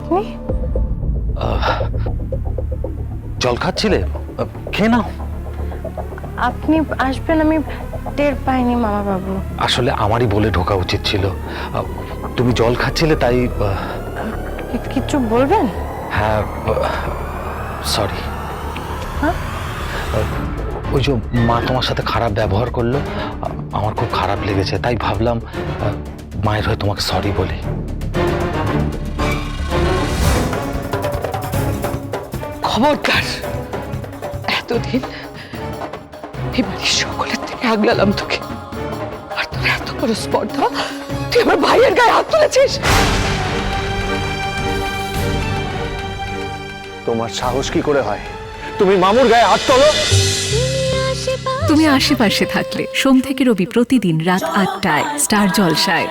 আপনি জল খাচ্ছিলে? খেয়ে নাও। আপনি আসবেন আমি টের পাইনি মামা বাবু। আসলে আমারই বলে ঢোকা উচিত ছিল। তুমি জল খাচ্ছিলে তাই। কিছু বলবেন? হ্যাঁ, সরি। হ্যাঁ? ওই যে মা তোমার সাথে খারাপ ব্যবহার করলো, আমার খুব খারাপ লেগেছে, তাই ভাবলাম মায়ের হয়ে তোমাকে সরি বলি। খবরদার, এতদিন এই বাড়ির সকলের থেকে আগলালাম তোকে, আর তোর এত বড় স্পর্ধা, তুই আমার ভাইয়ের গায়ে হাত তুলেছিস। তোমার সাহস কি করে হয় তুমি মামুর গায়ে হাত তোলো? তুমি আশেপাশে থাকলে সোম থেকে রবি প্রতিদিন রাত ৮টায় স্টার জলসায়।